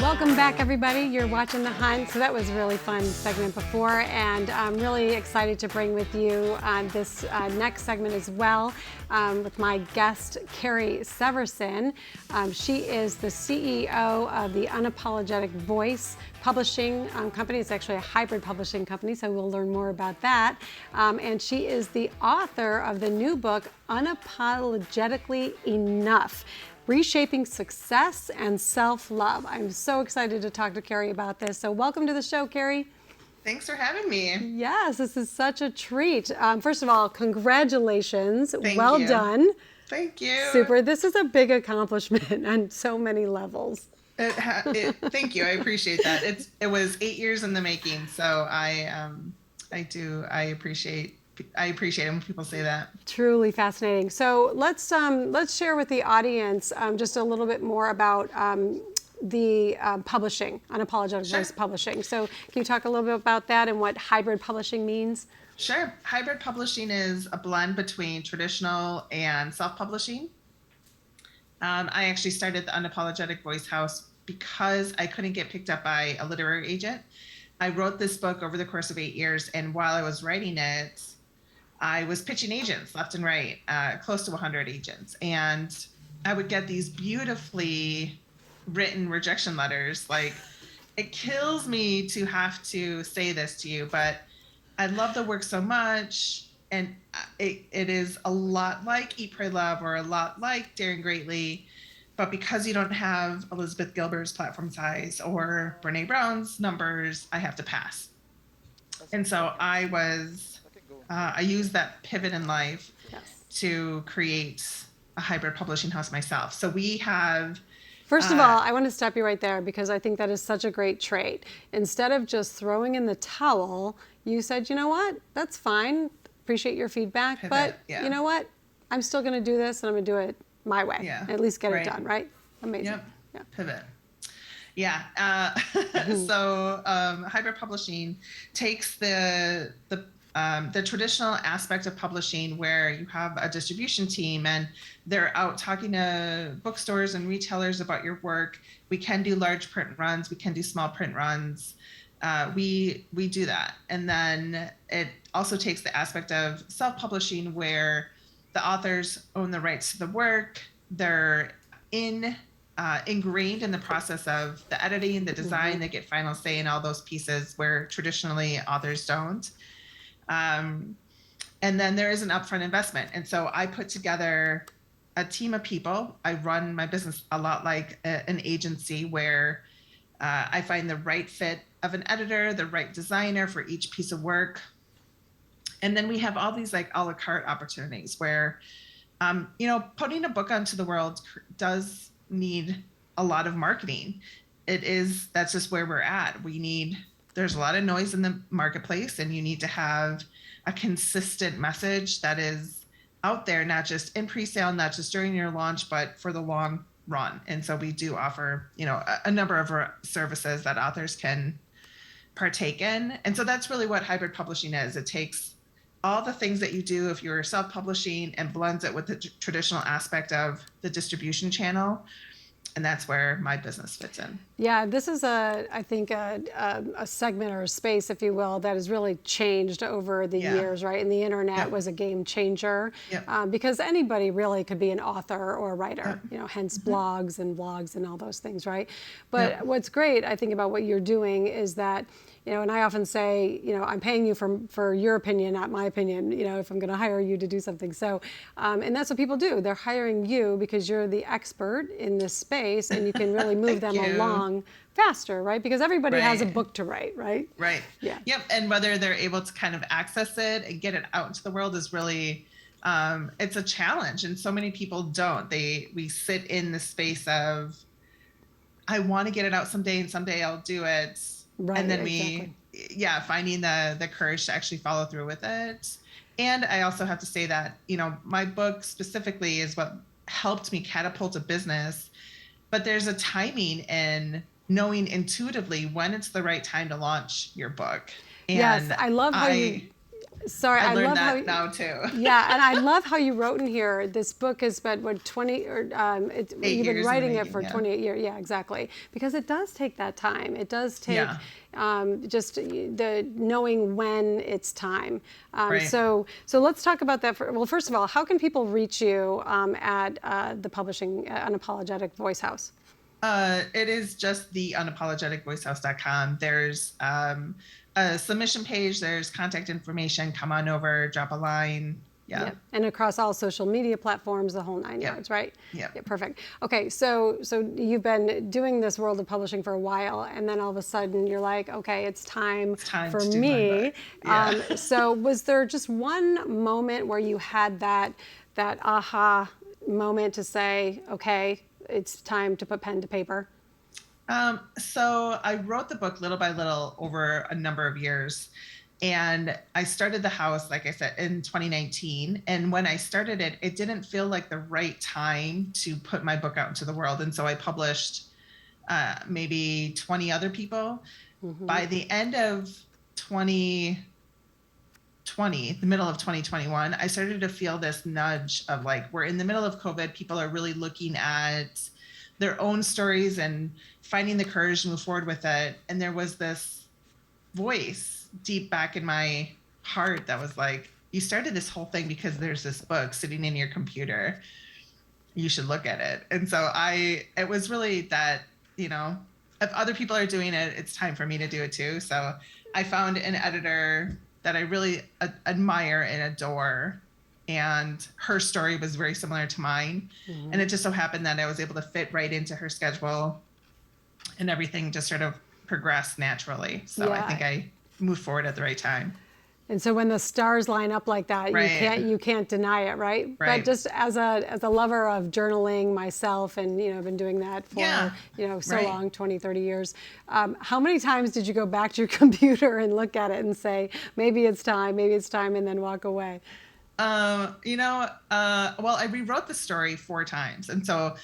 Welcome back, everybody. You're watching The Hunt. So that was a really fun segment before, and I'm really excited to bring with you this next segment as well with my guest, Carrie Severson. She is the CEO of the Unapologetic Voice publishing company. It's actually a hybrid publishing company, so we'll learn more about that. And she is the author of the new book, Unapologetically Enough: Reshaping Success and Self-Love. I'm so excited to talk to Carrie about this. So welcome to the show, Carrie. Thanks for having me. Yes, this is such a treat. First of all, congratulations. Thank well you. done. Thank you. Super. This is a big accomplishment on so many levels. Thank you. I appreciate that. It was 8 years in the making, so I appreciate it when people say that. Truly fascinating. So let's share with the audience just a little bit more about the publishing, Unapologetic Voice Publishing. So can you talk a little bit about that and what hybrid publishing means? Sure. Hybrid publishing is a blend between traditional and self-publishing. I actually started the Unapologetic Voice House because I couldn't get picked up by a literary agent. I wrote this book over the course of 8 years, and while I was writing it, I was pitching agents left and right, close to 100 agents. And I would get these beautifully written rejection letters. Like, it kills me to have to say this to you, but I love the work so much. And it is a lot like Eat, Pray, Love, or a lot like Daring Greatly. But because you don't have Elizabeth Gilbert's platform size or Brene Brown's numbers, I have to pass. And so I used that pivot in life to create a hybrid publishing house myself. So we have... First of all, I want to stop you right there because I think that is such a great trait. Instead of just throwing in the towel, you said, you know what, that's fine. Appreciate your feedback. Pivot, but yeah. You know what? I'm still going to do this, and I'm going to do it my way. Yeah. At least get it done, right? Amazing. Yep. Yeah. Pivot. Yeah. So hybrid publishing takes the traditional aspect of publishing where you have a distribution team and they're out talking to bookstores and retailers about your work. We can do large print runs. We can do small print runs. We do that. And then it also takes the aspect of self-publishing where the authors own the rights to the work. They're ingrained in the process of the editing, the design. They get final say in all those pieces where traditionally authors don't. And then there is an upfront investment. And so I put together a team of people. I run my business a lot like an agency where I find the right fit of an editor, the right designer for each piece of work. And then we have all these like a la carte opportunities where, putting a book onto the world does need a lot of marketing. That's just where we're at. There's a lot of noise in the marketplace, and you need to have a consistent message that is out there, not just in pre-sale, not just during your launch, but for the long run. And so we do offer, a number of services that authors can partake in. And so that's really what hybrid publishing is. It takes all the things that you do if you're self-publishing and blends it with the traditional aspect of the distribution channel. And that's where my business fits in. Yeah, this is I think a segment or a space, if you will, that has really changed over the years, right? And the internet was a game changer because anybody really could be an author or a writer, hence blogs and vlogs and all those things, right? But what's great, I think, about what you're doing is that, and I often say, I'm paying you for your opinion, not my opinion, if I'm going to hire you to do something. So, and that's what people do. They're hiring you because you're the expert in this space and you can really move them along faster, right? Because everybody has a book to write, right? Right. Yeah. Yep. And whether they're able to kind of access it and get it out into the world is really, it's a challenge. And so many people don't. We sit in the space of, I want to get it out someday and someday I'll do it. Right, and then finding the courage to actually follow through with it. And I also have to say that, my book specifically is what helped me catapult a business, but there's a timing in knowing intuitively when it's the right time to launch your book. And yes, I love how you Sorry, I I learned love how that now too. Yeah, and I love how you wrote in here. This book has been what 20 or you've been years in the writing it making, for yeah. 28 years. Yeah, exactly. Because it does take that time. It does take Yeah. just the knowing when it's time. Right. So let's talk about that. Well, first of all, how can people reach you at the publishing Unapologetic Voice House? It is just the unapologeticvoicehouse.com. There's a submission page. There's contact information. Come on over, drop a line. Yeah. Yep. And across all social media platforms, the whole nine Yep. yards, right? Yep. Yeah, perfect. Okay, so you've been doing this world of publishing for a while, and then all of a sudden you're like, okay, it's time for to do my me. book. Yeah. So was there just one moment where you had that aha moment to say, okay, it's time to put pen to paper? So I wrote the book little by little over a number of years. And I started the house, like I said, in 2019. And when I started it, it didn't feel like the right time to put my book out into the world. And so I published maybe 20 other people. Mm-hmm. By the end of 2020, the middle of 2021, I started to feel this nudge of like, we're in the middle of COVID. People are really looking at their own stories and finding the courage to move forward with it. And there was this voice deep back in my heart that was like, you started this whole thing because there's this book sitting in your computer. You should look at it. And so it was really that, if other people are doing it, it's time for me to do it too. So I found an editor that I really admire and adore. And her story was very similar to mine. Mm-hmm. And it just so happened that I was able to fit right into her schedule, and everything just sort of progressed naturally. So yeah. I think I moved forward at the right time. And so when the stars line up like that, right. you can't deny it, right? But just as a lover of journaling myself, and I've been doing that for so long, 20, 30 years. How many times did you go back to your computer and look at it and say, maybe it's time, and then walk away? Well, I rewrote the story 4 times. And so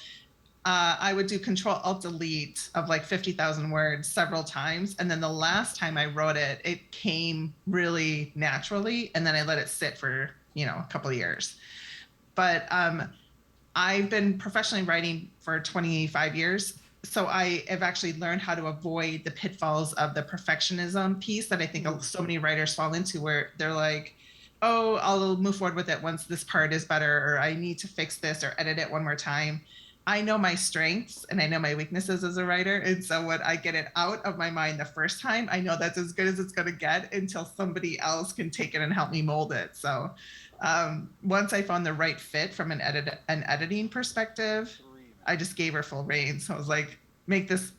I would do Control-Alt-Delete of like 50,000 words several times. And then the last time I wrote it, it came really naturally. And then I let it sit for, a couple of years. But I've been professionally writing for 25 years. So I have actually learned how to avoid the pitfalls of the perfectionism piece that I think so many writers fall into, where they're like, oh, I'll move forward with it once this part is better, or I need to fix this or edit it one more time. I know my strengths and I know my weaknesses as a writer. And so when I get it out of my mind the first time, I know that's as good as it's going to get until somebody else can take it and help me mold it. So once I found the right fit from an editing perspective, I just gave her full reign. So I was like, make this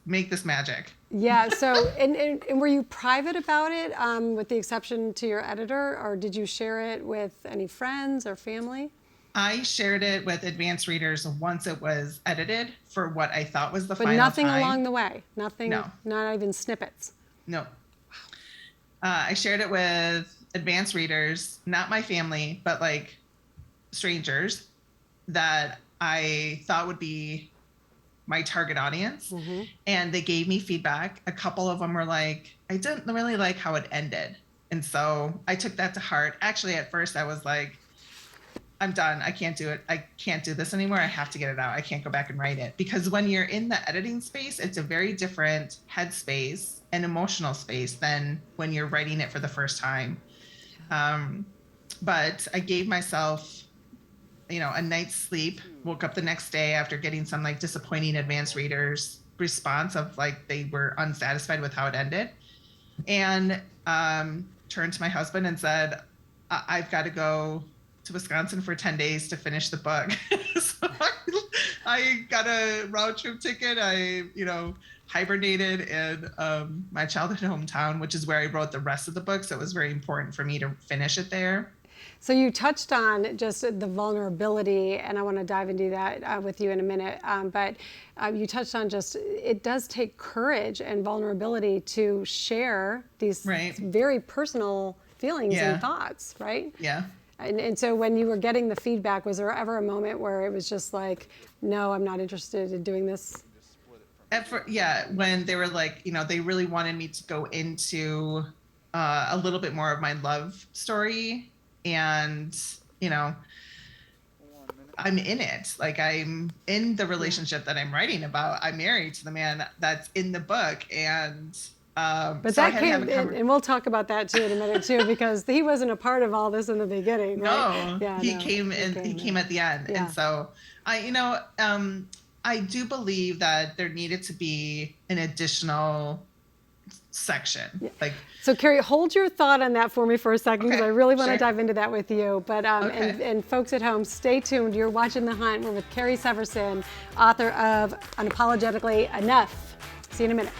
magic. Yeah. So, and were you private about it, with the exception to your editor, or did you share it with any friends or family? I shared it with advanced readers once it was edited for what I thought was the final time. But nothing along the way? Nothing? No. Not even snippets? No. I shared it with advanced readers, not my family, but like strangers that I thought would be my target audience. Mm-hmm. And they gave me feedback. A couple of them were like, I didn't really like how it ended. And so I took that to heart. Actually, at first I was like, I'm done. I can't do it. I can't do this anymore. I have to get it out. I can't go back and write it. Because when you're in the editing space, it's a very different headspace and emotional space than when you're writing it for the first time. But I gave myself, a night's sleep, woke up the next day after getting some like disappointing advanced readers response of like they were unsatisfied with how it ended, and turned to my husband and said, I've got to go to Wisconsin for 10 days to finish the book. So I got a round trip ticket. I, hibernated in my childhood hometown, which is where I wrote the rest of the book. So it was very important for me to finish it there. So you touched on just the vulnerability, and I want to dive into that with you in a minute. But you touched on just, it does take courage and vulnerability to share these very personal feelings and thoughts, right? Yeah. And so when you were getting the feedback, was there ever a moment where it was just like, no, I'm not interested in doing this? When they were like, they really wanted me to go into a little bit more of my love story. And, you know, I'm in it. Like, I'm in the relationship that I'm writing about. I'm married to the man that's in the book. And But so I that had to have came, a conversation. and we'll talk about that too in a minute too, because he wasn't a part of all this in the beginning, right? No, Yeah, he no, came in, he came at the end. Yeah. And so I do believe that there needed to be an additional section. Yeah. Like, so Carrie, hold your thought on that for me for a second, because I really want to sure. dive into that with you. But and folks at home, stay tuned. You're watching The Hunt. We're with Carrie Severson, author of Unapologetically Enough. See you in a minute.